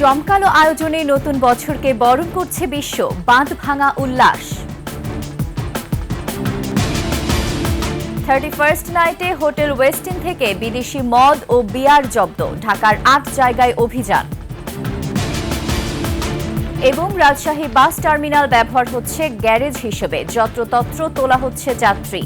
জমকালো আয়োজনে নতুন বছরকে বরণ করছে বিশ্ব, বাঁধ ভাঙা উল্লাস। 31st নাইটে হোটেল ওয়েস্টিন থেকে বিদেশি মদ ও বিয়ার জব্দ, ঢাকার ৮ জায়গায় অভিযান। এবং রাজশাহী বাস টার্মিনাল ব্যবহার হচ্ছে গ্যারেজ হিসেবে, যত্রতত্র তোলা হচ্ছে যাত্রী।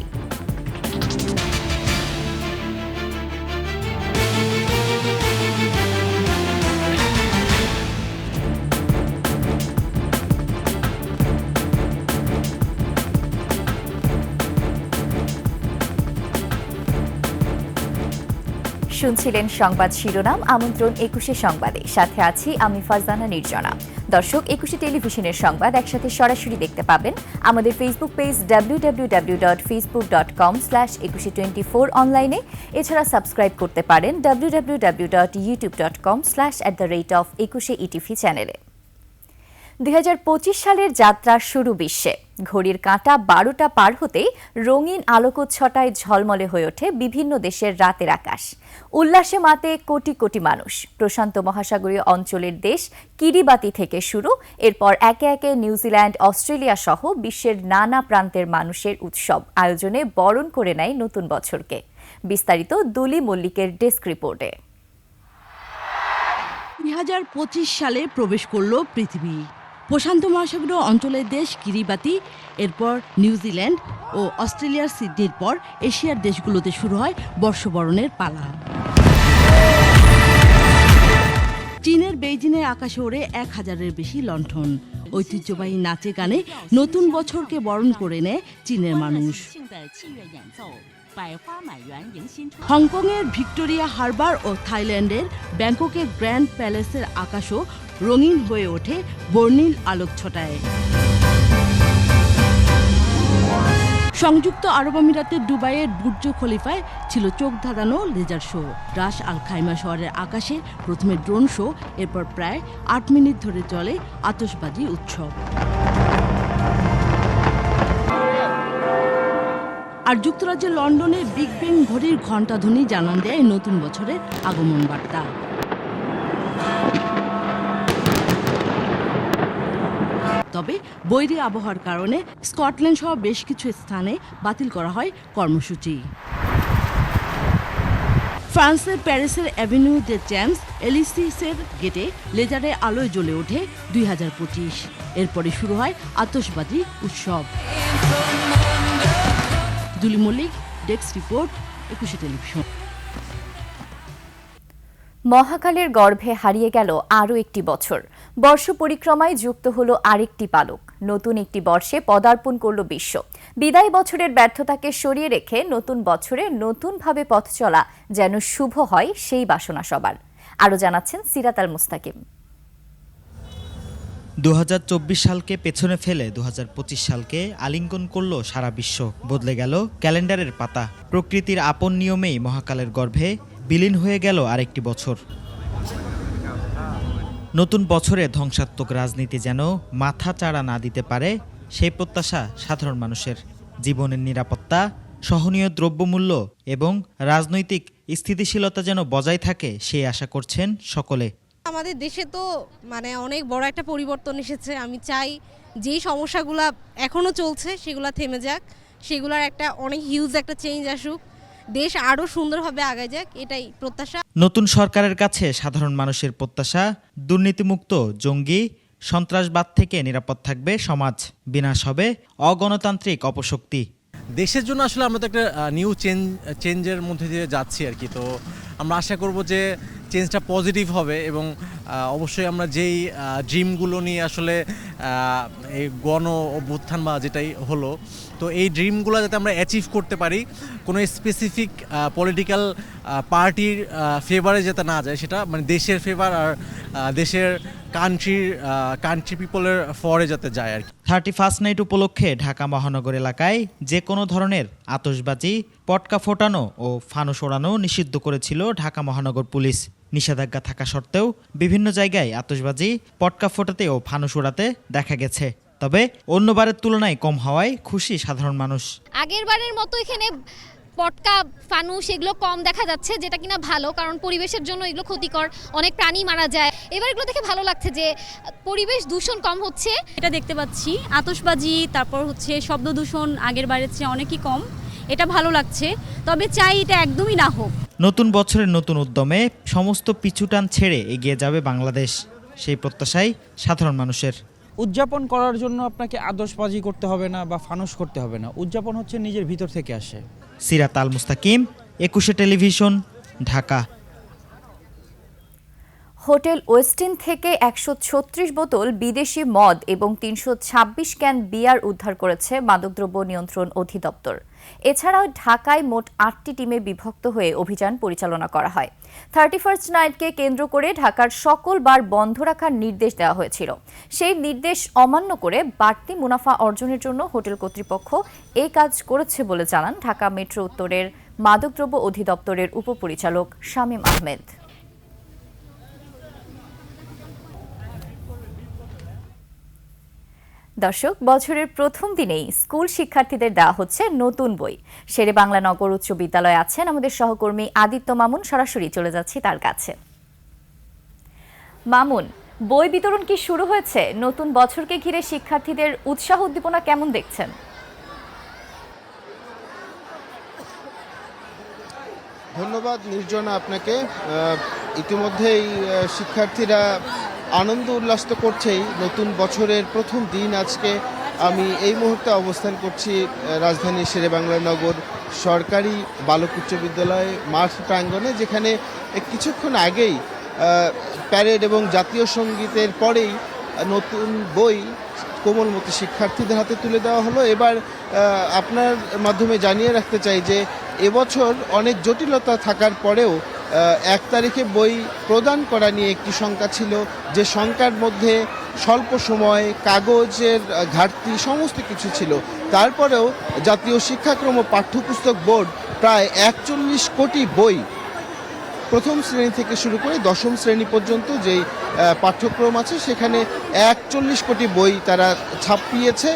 শুনছিলেন সংবাদ শিরোনাম, আমন্ত্রণ ২১শে সংবাদে, সাথে আছি আমি ফারজানা নির্জনা। দর্শক, ২১শে টেলিভিশনের সংবাদ একসাথে সরাসরি দেখতে পাবেন আমাদের ফেসবুক পেজ www.facebook.com/2124 অনলাইনে। এছাড়া সাবস্ক্রাইব করতে পারেন www.youtube.com/@21etv চ্যানেলে। ২০২৫ সালের যাত্রা শুরু বিশ্বে। ঘড়ির কাঁটা ১২টা পার হতেই রঙিন আলোকচ্ছটায় ঝলমলে হয়ে ওঠে বিভিন্ন দেশের রাতের আকাশ। উল্লাসে মাতে কোটি কোটি মানুষ। প্রশান্ত মহাসাগরীয় অঞ্চলের দেশ কিরিবাতি থেকে শুরু, এরপর একে একে নিউজিল্যান্ড, অস্ট্রেলিয়া সহ বিশ্বের নানা প্রান্তের মানুষের উৎসব আয়োজনে বরণ করে নেয় নতুন বছরকে। বিস্তারিত দুলি মল্লিকের ডেস্ক রিপোর্টে। ২০২৫ সালে প্রবেশ করল পৃথিবী। প্রশান্ত মহাসাগরীয় অঞ্চলের দেশ কিরিবাতি, এরপর নিউজিল্যান্ড ও অস্ট্রেলিয়ার সিডনির পর এশিয়ার দেশগুলোতে শুরু হয় বর্ষবরণের পালা। চীনের বেইজিংয়ের আকাশে ওড়ে ১,০০০-এর বেশি লণ্ঠন। ঐতিহ্যবাহী নাচে গানে নতুন বছরকে বরণ করে নেয় চীনের মানুষ। হংকংয়ের ভিক্টোরিয়া হারবার ও থাইল্যান্ডের ব্যাংককের গ্র্যান্ড প্যালেসের আকাশও রঙিন হয়ে ওঠে বর্ণিল আলোকছটায়। সংযুক্ত আরব আমিরাতের দুবাইয়ের বুর্জ খলিফায় ছিল চোখ ধাঁধানো লেজার শো। রাস আল খাইমা শহরের আকাশে প্রথমে ড্রোন শো, এরপর প্রায় ৮ মিনিট ধরে চলে আতশবাজি উৎসব। আর যুক্তরাজ্যের লন্ডনে বিগ ব্যাং ঘড়ির ঘণ্টাধ্বনি জানান দেয় নতুন বছরের আগমন বার্তা। তবে বৈরী আবহাওয়ার কারণে স্কটল্যান্ড সহ বেশ কিছু স্থানে বাতিল করা হয় কর্মসূচি। ফ্রান্সের প্যারিসের অ্যাভিনিউ দে চ্যাম্পস এলিসিসের গেটে লেজারে আলোয় জ্বলে ওঠে ২০২৫। এরপরে শুরু হয় আতশবাজি উৎসব। দুলি মল্লিক, ডেস্ক রিপোর্ট, ২১শে টেলিভিশন। মহাকালের গর্ভে হারিয়ে গেল আরও একটি বছর। বর্ষ পরিক্রমায় যুক্ত হলো আরেকটি পালক। নতুন একটি বর্ষে পদার্পণ করল বিশ্ব। বিদায় বছরের ব্যর্থতাকে সরিয়ে রেখে নতুন বছরে নতুনভাবে পথ চলা যেন শুভ হয়, সেই বাসনা সবার। আরও জানাচ্ছেন সিরাত আল মুস্তাকিম। ২০২৪ সালকে পেছনে ফেলে ২০২৫ সালকে আলিঙ্গন করল সারা বিশ্ব। বদলে গেল ক্যালেন্ডারের পাতা। প্রকৃতির আপন নিয়মেই মহাকালের গর্ভে বিলীন হয়ে গেল আরেকটি বছর। নতুন বছরে ধ্বংসাত্মক রাজনীতি যেন মাথা চাড়া না দিতে পারে, সেই প্রত্যাশা সাধারণ মানুষের। জীবনের নিরাপত্তা, সহনীয় দ্রব্যমূল্য এবং রাজনৈতিক স্থিতিশীলতা যেন বজায় থাকে, সেই আশা করছেন সকলে। আমাদের দেশে তো অনেক বড় একটা পরিবর্তন এসেছে। আমি চাই যেই সমস্যাগুলো এখনো চলছে সেগুলো থেমে যাক, সেগুলোর একটা অনেক হিউজ একটা চেঞ্জ আসুক, দেশ আরো সুন্দরভাবে আগায় যাক, এটাই প্রত্যাশা। নতুন সরকারের কাছে সাধারণ মানুষের প্রত্যাশা, দুর্নীতিমুক্ত, জঙ্গি, সন্ত্রাসবাদ থেকে নিরাপদ থাকবে সমাজ, বিনাশ হবে অগণতান্ত্রিক অপশক্তি। দেশের জন্য আসলে আমরা তো একটা নিউ চেঞ্জের মধ্যে দিয়ে যাচ্ছি আর কি। তো আমরা আশা করব যে চেঞ্জটা পজিটিভ হবে এবং অবশ্যই আমরা যেই ড্রিমগুলো নিয়ে আসলে এই গণ অভ্যুত্থান বা যেটাই হলো, তো এই ড্রিমগুলো যাতে আমরা অ্যাচিভ করতে পারি, কোনো স্পেসিফিক পলিটিক্যাল পার্টির ফেভারে যাতে না যায়, সেটা দেশের ফেভার আর দেশের কান্ট্রি পিপলের ফরে যাতে যায় আর কি। 31st নাইট উপলক্ষে ঢাকা মহানগর এলাকায় যে কোনো ধরনের আতশবাজি, পটকা ফোটানো ও ফানুস ওড়ানো নিষিদ্ধ করেছিল ঢাকা মহানগর পুলিশ। নিষেধাজ্ঞা থাকা সত্ত্বেও বিভিন্ন জায়গায় আতশবাজি, পটকা ফোটাতে ও ফানুস ওড়াতে দেখা গেছে। তবে অন্যবারের তুলনায় কম হওয়ায় খুশি সাধারণ মানুষ। আগের বারের মতো এখানে পটকা ফানুস এগুলো কম দেখা যাচ্ছে, যেটা কিনা ভালো, কারণ পরিবেশের জন্য এগুলো ক্ষতিকর, অনেক প্রাণী মারা যায়। এবার এগুলো দেখে ভালো লাগছে যে পরিবেশ দূষণ কম হচ্ছে। এটা দেখতে পাচ্ছি আতশবাজি, তারপর হচ্ছে শব্দ দূষণ আগের বারের চেয়ে অনেকই কম, এটা ভালো লাগছে। তবে চাই এটা একদমই না হোক। নতুন বছরের নতুন উদ্যমে সমস্ত পিছুটান ছেড়ে এগিয়ে যাবে বাংলাদেশ, সেই প্রত্যাশাই সাধারণ মানুষের। উদযাপন করার জন্য আপনাকে আতশবাজি করতে হবে না বা ফানুস করতে হবে না, উদযাপন হচ্ছে নিজের ভিতর থেকে আসে। সিরাত আল মুস্তাকিম, 21 টেলিভিশন, ঢাকা। হোটেল ওয়েস্টিন থেকে 136 বোতল বিদেশি মদ এবং 326 ক্যান বিয়ার উদ্ধার করেছে মাদকদ্রব্য নিয়ন্ত্রণ অধিদপ্তর। এছাড়াও ঢাকায় মোট 8টি টিমে বিভক্ত হয়ে অভিযান পরিচালনা করা হয়। 31st নাইটকে কেন্দ্র করে ঢাকার সকল বার বন্ধ রাখার নির্দেশ দেওয়া হয়েছিল। সেই নির্দেশ অমান্য করে বাড়তি মুনাফা অর্জনের জন্য হোটেল কর্তৃপক্ষ এই কাজ করেছে বলে জানান ঢাকা মেট্রো উত্তরের মাদকদ্রব্য অধিদপ্তরের উপপরিচালক শামীম আহমেদ। দর্শক, বছরের প্রথম দিনেই স্কুল শিক্ষার্থীদের দেওয়া হচ্ছে নতুন বই। শেরে বাংলা নগর উচ্চ বিদ্যালয়ে আছেন আমাদের সহকর্মী আদিত্য মামুন, সরাসরি চলে যাচ্ছি তার কাছে। মামুন, বই বিতরণ কি শুরু হয়েছে? নতুন বছরকে ঘিরে শিক্ষার্থীদের উৎসাহ উদ্দীপনা কেমন দেখছেন? ধন্যবাদ নির্জনা আপনাকে। ইতিমধ্যেই শিক্ষার্থীরা আনন্দ উল্লাস তো করছেই। নতুন বছরের প্রথম দিন আজকে। আমি এই মুহূর্তে অবস্থান করছি রাজধানীর শেরেবাংলা নগর সরকারি বালক উচ্চ বিদ্যালয় মাঠ প্রাঙ্গণে, যেখানে কিছুক্ষণ আগেই প্যারেড এবং জাতীয় সঙ্গীতের পরেই নতুন বই কোমলমতি শিক্ষার্থীদের হাতে তুলে দেওয়া হলো। এবার আপনার মাধ্যমে জানিয়ে রাখতে চাই যে এবছর অনেক জটিলতা থাকার পরেও 1 তারিখে বই প্রদান করা নিয়ে একটি শঙ্কা ছিল, যে শঙ্কার মধ্যে স্বল্প সময়, কাগজের ঘাটতি সমস্ত কিছু ছিল। তারপরেও জাতীয় শিক্ষাক্রম ও পাঠ্যপুস্তক বোর্ড প্রায় 41 কোটি বই, প্রথম শ্রেণী থেকে শুরু করে 10ম শ্রেণী পর্যন্ত যেই পাঠ্যক্রম আছে সেখানে 41 কোটি বই তারা ছাপিয়েছে,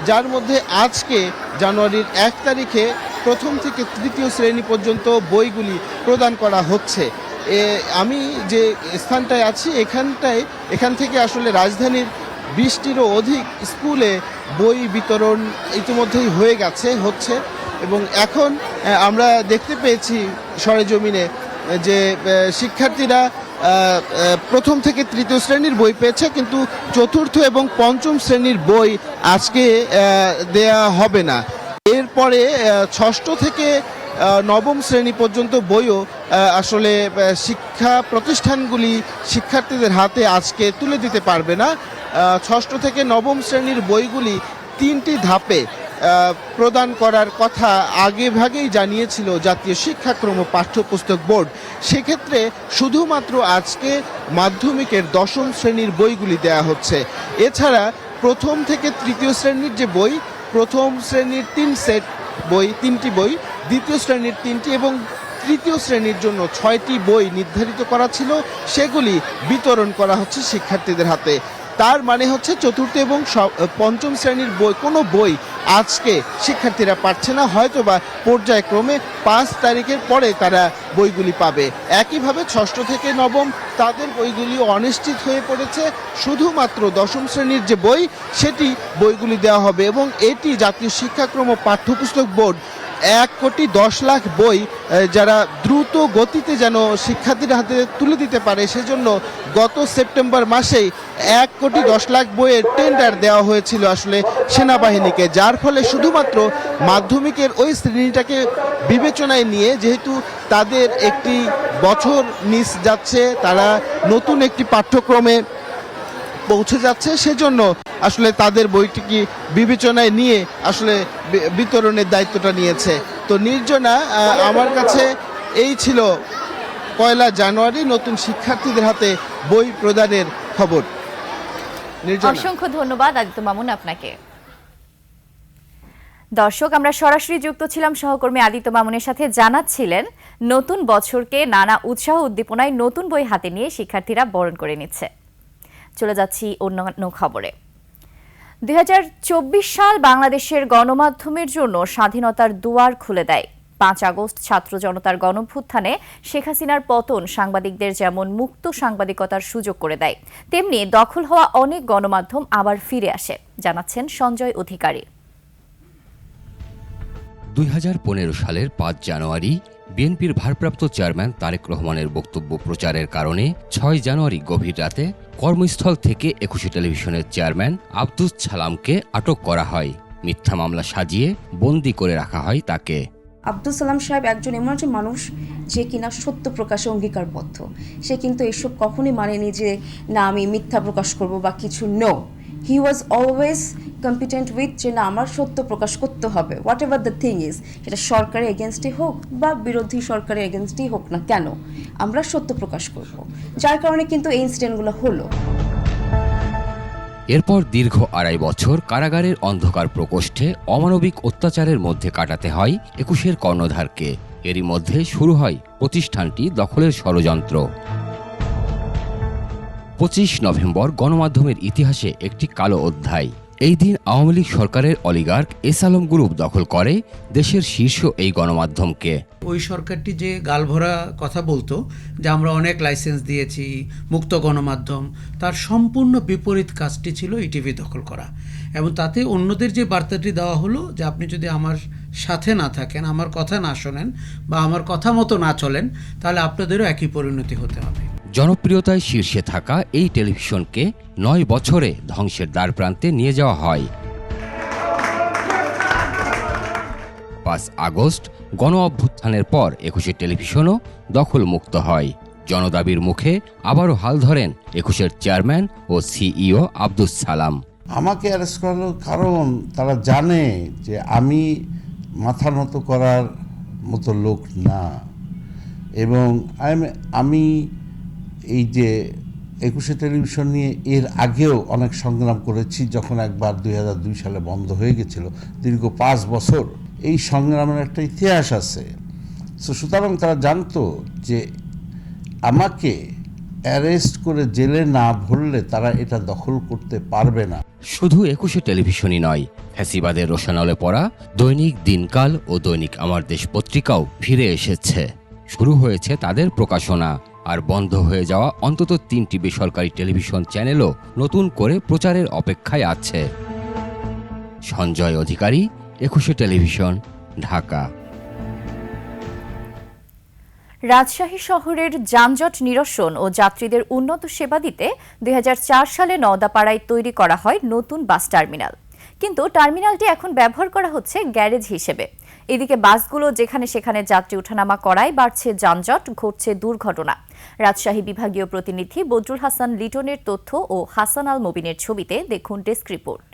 যার মধ্যে আজকে জানুয়ারির 1 তারিখে প্রথম থেকে 3য় শ্রেণী পর্যন্ত বইগুলি প্রদান করা হচ্ছে। আমি যে স্থানটায় আছি এখান থেকে আসলে রাজধানীর 20টিরও অধিক স্কুলে বই বিতরণ ইতিমধ্যেই হচ্ছে এবং এখন আমরা দেখতে পেয়েছি সরেজমিনে যে শিক্ষার্থীরা প্রথম থেকে 3য় শ্রেণীর বই পেয়েছে, কিন্তু 4র্থ এবং 5ম শ্রেণীর বই আজকে দেয়া হবে না। এরপরে 6ষ্ঠ থেকে 9ম শ্রেণী পর্যন্ত বইও আসলে শিক্ষা প্রতিষ্ঠানগুলি শিক্ষার্থীদের হাতে আজকে তুলে দিতে পারবে না। 6ষ্ঠ থেকে 9ম শ্রেণীর বইগুলি 3টি ধাপে প্রদান করার কথা আগেভাগেই জানিয়েছিল জাতীয় শিক্ষাক্রম ও পাঠ্যপুস্তক বোর্ড। সেক্ষেত্রে শুধুমাত্র আজকে মাধ্যমিকের 10ম শ্রেণীর বইগুলি দেয়া হচ্ছে। এছাড়া প্রথম থেকে 3য় শ্রেণীর যে বই, প্রথম শ্রেণীর 3 সেট বই, 3টি বই, 2য় শ্রেণীর 3টি এবং 3য় শ্রেণীর জন্য 6টি বই নির্ধারিত করা ছিল, সেগুলি বিতরণ করা হচ্ছে শিক্ষার্থীদের হাতে। তার মানে হচ্ছে 4র্থ এবং 5ম শ্রেণীর বই, কোনো বই আজকে শিক্ষার্থীরা পাচ্ছে না, হয়তোবা পর্যায়ক্রমে 5 তারিখের পরে তারা বইগুলি পাবে। একইভাবে 6ষ্ঠ থেকে 9ম তাদের বইগুলিও অনিশ্চিত হয়ে পড়েছে। শুধুমাত্র 10ম শ্রেণীর যে বই, সেটি বইগুলি দেওয়া হবে এবং এটি জাতীয় শিক্ষাক্রম ও পাঠ্যপুস্তক বোর্ড 1,10,00,000 বই যারা দ্রুত গতিতে যেন শিক্ষার্থীদের হাতে তুলে দিতে পারে, সেজন্য গত সেপ্টেম্বর মাসেই 1,10,00,000 বইয়ের টেন্ডার দেওয়া হয়েছিল আসলে সেনাবাহিনীকে, যার ফলে শুধুমাত্র মাধ্যমিকের ওই শ্রেণীটাকে বিবেচনায় নিয়ে, যেহেতু তাদের একটি বছর মিস যাচ্ছে, তারা নতুন একটি পাঠ্যক্রমে পৌঁছে যাচ্ছে, সেজন্য আসলে তাদের বইটিকে বিবেচনায় নিয়ে আসলে বিতরণের দায়িত্বটা নিয়েছে। তো নির্জনা, আমার কাছে এই ছিল 1 জানুয়ারি নতুন শিক্ষার্থীদের হাতে বই প্রদানের খবর। অসংখ্য ধন্যবাদ আদিত্য মামুন আপনাকে। দর্শক, আমরা সরাসরি যুক্ত ছিলাম সহকর্মী আদিত্য মামুনের সাথে। জানাচ্ছিলেন নতুন বছরকে নানা উৎসাহ উদ্দীপনায় নতুন বই হাতে নিয়ে শিক্ষার্থীরা বরণ করে নিচ্ছে। চলে যাচ্ছি অন্যান্য খবরে। 2024 সাল বাংলাদেশের গণমাধ্যমের জন্য স্বাধীনতার দুয়ার খুলে দেয়। 5 আগস্ট ছাত্র জনতার গণঅভ্যুত্থানে শেখ হাসিনার পতন সাংবাদিকদের যেমন মুক্ত সাংবাদিকতার সুযোগ করে দেয়, তেমনি দখল হওয়া অনেক গণমাধ্যম আবার ফিরে আসে, জানাচ্ছেন সঞ্জয় অধিকারী। 2015 সালের 5 জানুয়ারি বিএনপির ভারপ্রাপ্ত চেয়ারম্যান তারেক রহমানের বক্তব্য প্রচারের কারণে 6 জানুয়ারি গভীর রাতে কর্মস্থল থেকে 21 টেলিভিশনের চেয়ারম্যান আব্দুস সালামকে আটক করা হয়। মিথ্যা মামলা সাজিয়ে বন্দী করে রাখা হয় তাকে। আব্দুল সালাম সাহেব একজন এমন একজন মানুষ যে কিনা সত্য প্রকাশে অঙ্গীকারবদ্ধ। সে কিন্তু এসব কখনোই মানেনি যে না আমি মিথ্যা প্রকাশ করব বা কিছু। No, he was always competent with যে না আমার সত্য প্রকাশ করতে হবে, whatever the thing is, সেটা সরকারের এগেনস্টে হোক বা বিরোধী সরকারের এগেনস্টেই হোক না কেন, আমরা সত্য প্রকাশ করব। যার কারণে কিন্তু এই ইনসিডেন্টগুলো হলো। এরপর দীর্ঘ 2.5 বছর কারাগারের অন্ধকার প্রকোষ্ঠে অমানবিক অত্যাচারের মধ্যে কাটাতে হয় 21-এর কর্ণধারকে। এরই মধ্যে শুরু হয় প্রতিষ্ঠানটি দখলের ষড়যন্ত্র। 25 নভেম্বর গণমাধ্যমের ইতিহাসে একটি কালো অধ্যায়। এই দিন আওয়ামী লীগ সরকারের অলিগার্ক এস আলম গ্রুপ দখল করে দেশের শীর্ষ এই গণমাধ্যমকে। ওই সরকারটি যে গালভরা কথা বলতো যে আমরা অনেক লাইসেন্স দিয়েছি, মুক্ত গণমাধ্যম, তার সম্পূর্ণ বিপরীত কাজটি ছিল ইটিভি দখল করা। এবং তাতে অন্যদের যে বার্তাটি দেওয়া হলো যে আপনি যদি আমার সাথে না থাকেন, আমার কথা না শোনেন বা আমার কথা মতো না চলেন, তাহলে আপনাদেরও একই পরিণতি হতে হবে। জনপ্রিয়তায় শীর্ষে থাকা এই টেলিভিশনকে 9 বছরে ধ্বংসের দ্বারপ্রান্তে নিয়ে যাওয়া হয়। 5 আগস্ট গণ অভ্যুত্থানের পর 21 টেলিভিশনও দখলমুক্ত হয়। জনদাবির মুখে আবারও হাল ধরেন 21-এর চেয়ারম্যান ও সিইও আব্দুস সালাম। আমাকে অ্যারেস্ট করার কারণ তারা জানে যে আমি মাথা নত করার মতো লোক না, এবং আমি এই যে 21 টেলিভিশন নিয়ে এর আগেও অনেক সংগ্রাম করেছি। যখন একবার 2002 সালে বন্ধ হয়ে গেছিল, দীর্ঘ 5 বছর এই সংগ্রামের একটা ইতিহাস আছে। সুতরাং তারা জানতো যে আমাকে অ্যারেস্ট করে জেলে না ভরলে তারা এটা দখল করতে পারবে না। শুধু 21 টেলিভিশনই নয়, ফ্যাসিবাদের রোশানলে পড়া দৈনিক দিনকাল ও দৈনিক আমার দেশ পত্রিকাও ফিরে এসেছে। শুরু হয়েছে তাদের প্রকাশনা, আর বন্ধ হয়ে যাওয়া অন্তত 3টি বেসরকারি টেলিভিশন চ্যানেলও নতুন করে প্রচারের অপেক্ষায় আছে। সঞ্জয় অধিকারী, 21 টেলিভিশন, ঢাকা। রাজশাহী শহরের যানজট নিরসন ও যাত্রীদের উন্নত সেবা দিতে 2004 সালে নওদাপাড়ায় তৈরি করা হয় নতুন বাস টার্মিনাল। কিন্তু টার্মিনালটি এখন ব্যবহার করা হচ্ছে গ্যারেজ হিসেবে। এদিকে বাসগুলো যেখানে সেখানে যাত্রী ওঠানামা করায় বাড়ছে যানজট, ঘটছে দুর্ঘটনা। রাজশাহী বিভাগীয় প্রতিনিধি বদরুল হাসান লিটনের তথ্য ও হাসান আল মবিনের ছবিতে দেখুন ডেস্ক রিপোর্ট।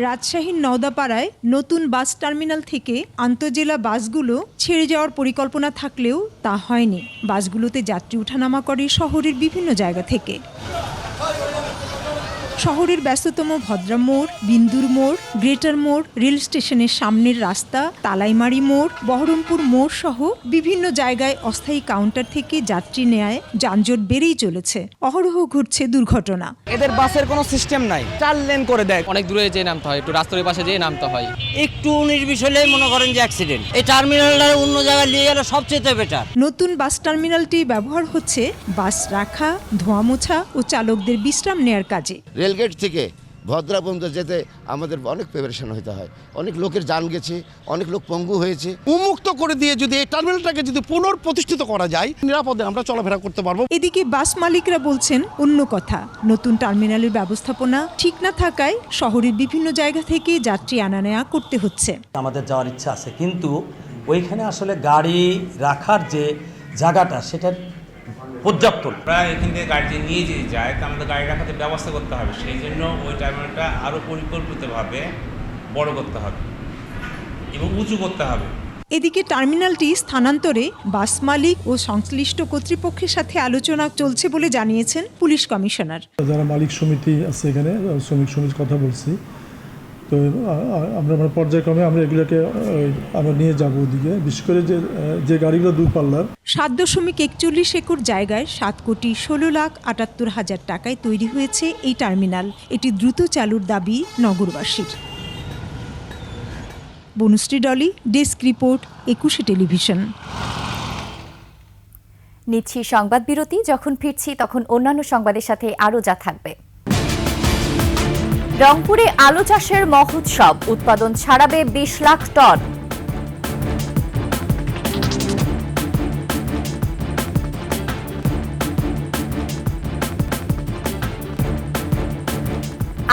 রাজশাহীর নওদাপাড়ায় নতুন বাস টার্মিনাল থেকে আন্তঃজেলা বাসগুলো ছেড়ে যাওয়ার পরিকল্পনা থাকলেও তা হয়নি। বাসগুলোতে যাত্রী ওঠানামা করে শহরের বিভিন্ন জায়গা থেকে। শহরের ব্যস্ততম ভদ্রা মোড়, বিন্দুর মোড়, গ্রেটার মোড়, রেল স্টেশনের সামনের রাস্তা, তালাইমারি মোড়, বহরমপুর মোড় সহ বিভিন্ন জায়গায় অস্থায়ী কাউন্টার থেকে যাত্রী নেয় যানজট বেড়েই চলেছে। অহরহ ঘটছে দুর্ঘটনা। এদের বাসের কোনো সিস্টেম নাই, 4 লেন করে দেয়। অনেক দূরে যেয়ে নামতে হয়, একটু রাস্তার পাশে যেয়ে নামতে হয়। একটু 19-20 হলেই মনে করেন যে অ্যাক্সিডেন্ট। এই টার্মিনালটা অন্য জায়গায় নিয়ে গেলে সবচেয়ে বেটার। নতুন বাস টার্মিনালটি ব্যবহার হচ্ছে বাস রাখা, ধোয়া মোছা ও চালকদের বিশ্রাম নেয়ার কাজে। রেলগেট থেকে ভদ্রা পর্যন্ত যেতে আমাদের অনেক প্রিপারেশন হতে হয়, অনেক লোকের জান গেছে, অনেক লোক পঙ্গু হয়েছে। উন্মুক্ত করে দিয়ে যদি এই টার্মিনালটাকে যদি পুনঃপ্রতিষ্ঠিত করা যায়, নিরাপদে আমরা চলাফেরা করতে পারবো। এদিকে বাস মালিকরা বলছেন অন্য কথা। নতুন টার্মিনালের ব্যবস্থাপনা ঠিক না থাকায় শহরের বিভিন্ন জায়গা থেকে যাত্রী আনা নেওয়া করতে হচ্ছে। আমাদের যাওয়ার ইচ্ছা আছে, কিন্তু ওইখানে আসলে গাড়ি রাখার যে জায়গাটা সেটা পর্যাপ্ত। প্রায় এখান থেকে গাড়ি নিয়ে যদি যায় তা আমাদের গাড়ি রাখাতে ব্যবস্থা করতে হবে। সেই জন্য ওই টার্মিনালটা আরও পরিকল্পিতভাবে বড় করতে হবে এবং উঁচু করতে হবে। এদিকে টার্মিনালটি স্থানান্তরে বাস মালিক ও সংশ্লিষ্ট কর্তৃপক্ষের সাথে আলোচনা চলছে বলে জানিয়েছেন পুলিশ কমিশনার। যারা মালিক সমিতি আছে এখানে, শ্রমিক সমিতির কথা বলছি, তো আমরা পর্যায়ক্রমে আমরা এগুলোকে আমরা নিয়ে যাবো ওদিকে। বিশেষ করে যে গাড়িগুলো দূরপাল্লার 7.41 একর জায়গায় 7,16,78,000 টাকায় তৈরি হয়েছে এই টার্মিনাল। এটি দ্রুত চালুর দাবি নগরবাসীর। Banushri Dolly, desk report, 21 television. নিচ্ছি সংবাদ বিরতি। যখন ফিরছি তখন অন্যান্য সংবাদের সাথে আরও যা থাকবে। রংপুরে আলু চাষের মহোৎসব, উৎপাদন ছাড়াবে 20 লাখ টন।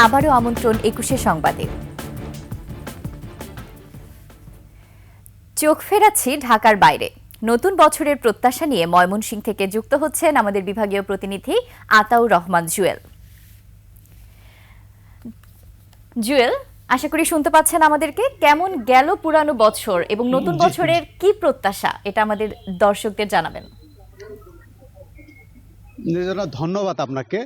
আবারও আমন্ত্রণ 21 সংবাদে। চোখ ফেরাচ্ছি ঢাকার বাইরে। নতুন বছরের প্রত্যাশা নিয়ে ময়মনসিংহ থেকে যুক্ত হচ্ছেন আমাদের বিভাগীয় প্রতিনিধি আতাউর রহমান জুয়েল। জুয়েল, আশা করি শুনতে পাচ্ছেন আমাদেরকে। কেমন গেল পুরানো বছর এবং নতুন বছরের কি প্রত্যাশা, এটা আমাদের দর্শকদের জানাবেন। ধন্যবাদ আপনাকে।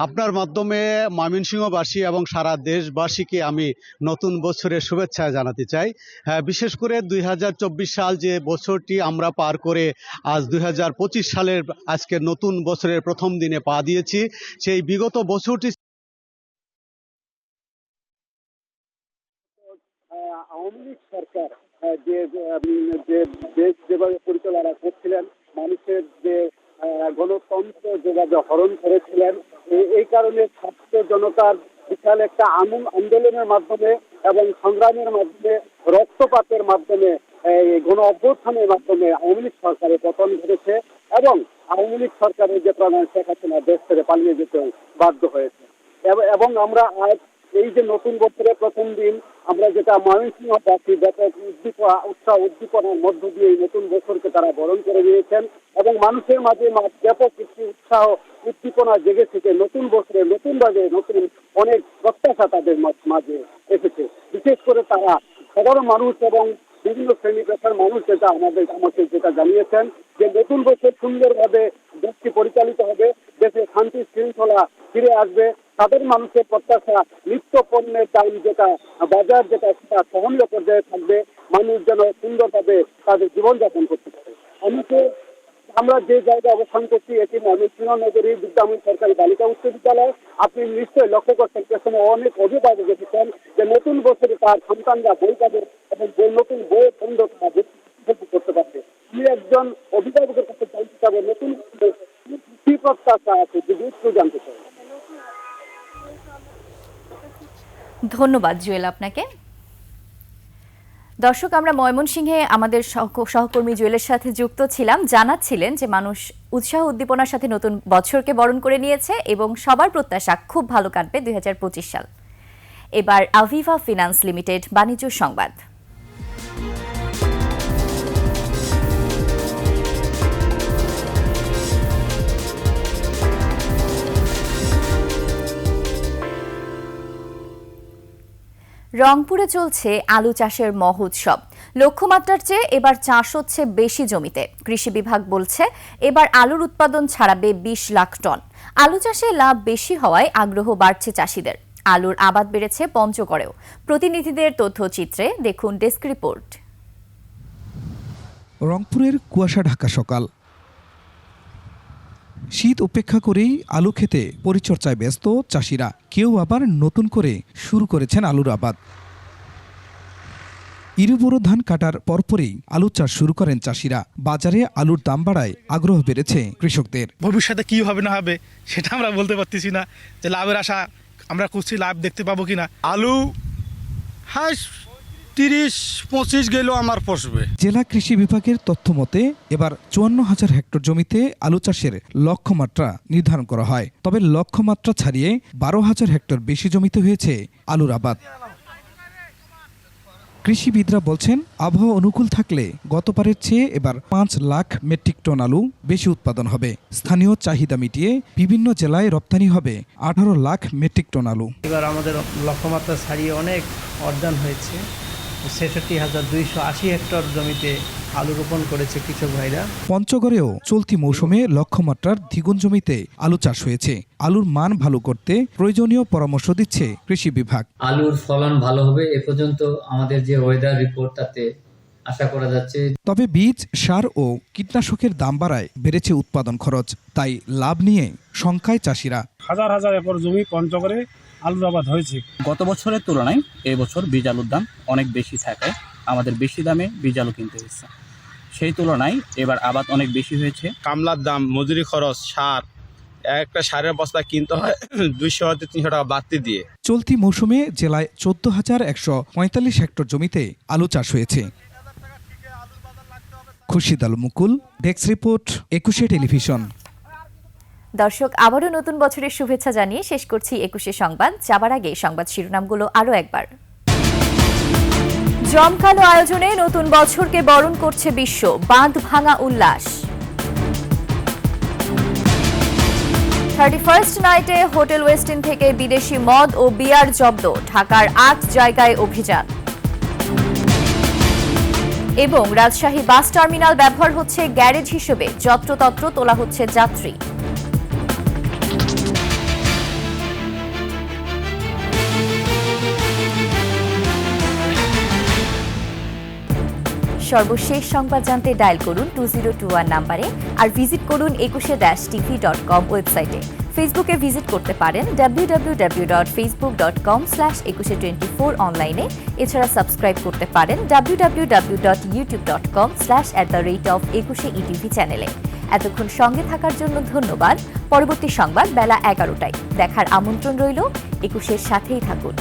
আপনার মাধ্যমে ময়মনসিংহবাসী এবং সারা দেশবাসীকে আমি নতুন বছরের শুভেচ্ছা জানাতে চাই। বিশেষ করে 2024 সাল যে বছরটি আমরা পার করে আজ 2025 সালের আজকে নতুন বছরের প্রথম দিনে পা দিয়েছি, সেই বিগত বছরটি আওয়ামী লীগ সরকার যে দেশ যেভাবে পরিচালনা করছিলেন, মানুষের যে গণতন্ত্র যেভাবে হরণ করেছিলেন, এই কারণে ছাত্র জনতার বিশাল একটা আন্দোলনের মাধ্যমে এবং সংগ্রামের মাধ্যমে, রক্তপাতের মাধ্যমে, গণ অভ্যুত্থানের মাধ্যমে আওয়ামী লীগ সরকারের পতন ঘটেছে এবং আওয়ামী লীগ সরকারের যে প্রধান শেখ হাসিনা দেশ ছেড়ে পালিয়ে যেতে বাধ্য হয়েছে। এবং আমরা আজ এই যে নতুন বছরের প্রথম দিন, আমরা যেটা ময়মনসিংহবাসী ব্যাপক উৎসাহ উদ্দীপনার মধ্য দিয়ে এই নতুন বছরকে তারা বরণ করে নিয়েছেন এবং মানুষের মাঝে ব্যাপক একটি উৎসাহ উদ্দীপনা জেগে থেকে নতুন বছরে নতুনভাবে নতুন অনেক প্রত্যাশা তাদের মাঝে এসেছে। বিশেষ করে তারা সাধারণ মানুষ এবং বিভিন্ন শ্রেণী পেশার মানুষ আমাকে যেটা জানিয়েছেন যে নতুন বছর সুন্দরভাবে দেশটি পরিচালিত হবে, দেশে শান্তি শৃঙ্খলা ফিরে আসবে। তাদের মানুষের প্রত্যাশা নিত্য পণ্যের দাম যেটা বাজার যেটা সেটা সহনীয় পর্যায়ে থাকবে, মানুষ যেন সুন্দরভাবে তাদের জীবনযাপন করতে পারে। আমরা যে জায়গায় অবস্থান করছি এটি ময়মনসিংহ নগরীর বিদ্যাময় সরকারি বালিকা উচ্চ বিদ্যালয়। আপনি নিশ্চয়ই লক্ষ্য করছেন পেছনে অনেক অভিভাবক এসেছেন যে নতুন বছরে তার সন্তানরা বই পাবে এবং নতুন বইয়ের সুন্দর করতে পারবে। আমি একজন অভিভাবকের কাছে জানতে চাবো নতুন কি প্রত্যাশা আছে, যদি একটু জানতে চাই। ধন্যবাদ জুয়েল আপনাকে। দর্শক, আমরা ময়মনসিংহে আমাদের সহকর্মী জুয়েলের সাথে যুক্ত ছিলাম। জানাচ্ছিলেন যে মানুষ উৎসাহ উদ্দীপনার সাথে নতুন বছরকে বরণ করে নিয়েছে এবং সবার প্রত্যাশা খুব ভালো কাটবে 2025 সাল। এবার আভিভা ফিন্যান্স লিমিটেড বাণিজ্য সংবাদ। রংপুরে চলছে আলু চাষের মহোৎসব। লক্ষ্যমাত্রার চেয়ে এবার চাষ হচ্ছে বেশি জমিতে। কৃষি বিভাগ বলছে এবার আলুর উৎপাদন ছাড়াবে 20 লাখ টন। আলু চাষে লাভ বেশি হওয়ায় আগ্রহ বাড়ছে চাষিদের। আলুর আবাদ বেড়েছে পঞ্চগড়েও। প্রতিনিধিদের তথ্যচিত্রে দেখুন ডেস্ক রিপোর্ট। রংপুরের কুয়াশা ঢাকা সকাল। শীত উপেক্ষা করেই আলু খেতে পরিচর্যায় ব্যস্ত চাষিরা। কেউ আবার নতুন করে শুরু করেছেন আলুর আবাদ। ইরুবোরো ধান কাটার পরপরই আলু চাষ শুরু করেন চাষিরা। বাজারে আলুর দাম বাড়ায় আগ্রহ বেড়েছে কৃষকদের। ভবিষ্যতে কি হবে না হবে সেটা আমরা বলতে পারতেছি না, যে লাভের আশা আমরা করছি, লাভ দেখতে পাবো কিনা। আলু 30-25 গেলেও আমার পোষবে। জেলা কৃষি বিভাগের তথ্য মতে এবার 54,000 হেক্টর জমিতে আলু চাষের লক্ষ্যমাত্রা নির্ধারণ করা হয়। তবে লক্ষ্যমাত্রা ছাড়িয়ে 12,000 হেক্টর বেশি জমিতে হয়েছে আলুর আবাদ। কৃষিবিদরা বলছেন আবহাওয়া অনুকূল থাকলে গতবারের চেয়ে এবার 5 লাখ মেট্রিক টন আলু বেশি উৎপাদন হবে। স্থানীয় চাহিদা মিটিয়ে বিভিন্ন জেলায় রপ্তানি হবে 18 লাখ মেট্রিক টন আলু। এবার আমাদের লক্ষ্যমাত্রা ছাড়িয়ে অনেক অর্জন হয়েছে। 66,280 হেক্টর জমিতে আলু রোপণ করেছে কৃষক ভাইরা। পঞ্চগড়েও চলতি মৌসুমে লক্ষ্যমাত্রার দ্বিগুণ জমিতে আলু চাষ হয়েছে। আলুর মান ভালো করতে প্রয়োজনীয় পরামর্শ দিচ্ছে কৃষি বিভাগ। আলুর ফলন ভালো হবে এ পর্যন্ত আমাদের যে ওয়েদার রিপোর্ট তাতে আশা করা যাচ্ছে। তবে বীজ, সার ও কীটনাশকের দাম বাড়ায় বেড়েছে উৎপাদন খরচ। তাই লাভ নিয়ে শঙ্কায় চাষিরা। হাজার হাজার একর জমি পঞ্চগড়ে আলুর আবাদ হয়েছে। গত বছরের তুলনায় এবছর বীজ আলুর দাম অনেক বেশি থাকায় আমাদের বেশি দামে বীজ আলু কিনতে হচ্ছে। সেই তুলনায় এবার আবাদ অনেক বেশি হয়েছে। কামলার দাম, মজুরি খরচ, সার, একটা সারের বস্তা কিনতে হয় 200 থেকে 300 টাকা বাড়তি দিয়ে। চলতি মৌসুমে জেলায় 14,145 হেক্টর জমিতে আলু চাষ হয়েছে। খুরশিদ আলম মুকুল, ডেস্ক রিপোর্ট, 21 টেলিভিশন। দর্শক, আবারও নতুন বছরের শুভেচ্ছা জানিয়ে শেষ করছি 21 সংবাদ। যাবার আগে সংবাদ শিরোনামগুলো আরও একবার। জমকালো আয়োজনে নতুন বছরকে বরণ করছে বিশ্ব, বাঁধ ভাঙা উল্লাস। 31st নাইটে হোটেল ওয়েস্টিন থেকে বিদেশি মদ ও বিয়ার জব্দ, ঢাকার 8 জায়গায় অভিযান। এবং রাজশাহী বাস টার্মিনাল ব্যবহার হচ্ছে গ্যারেজ হিসেবে, যত্রতত্র তোলা হচ্ছে যাত্রী। সর্বশেষ সংবাদ জানতে ডায়াল করুন 2021 নাম্বারে আর ভিজিট করুন 21-tv.com ওয়েবসাইটে। ফেসবুকে ভিজিট করতে পারেন www.facebook.com/2124 অনলাইনে। এছাড়া সাবস্ক্রাইব করতে পারেন www.youtube.com/@21etv চ্যানেলে। এতক্ষণ সঙ্গে থাকার জন্য ধন্যবাদ। পরবর্তী সংবাদ বেলা 11টায় দেখার আমন্ত্রণ রইল। 21-এর সাথেই থাকুন।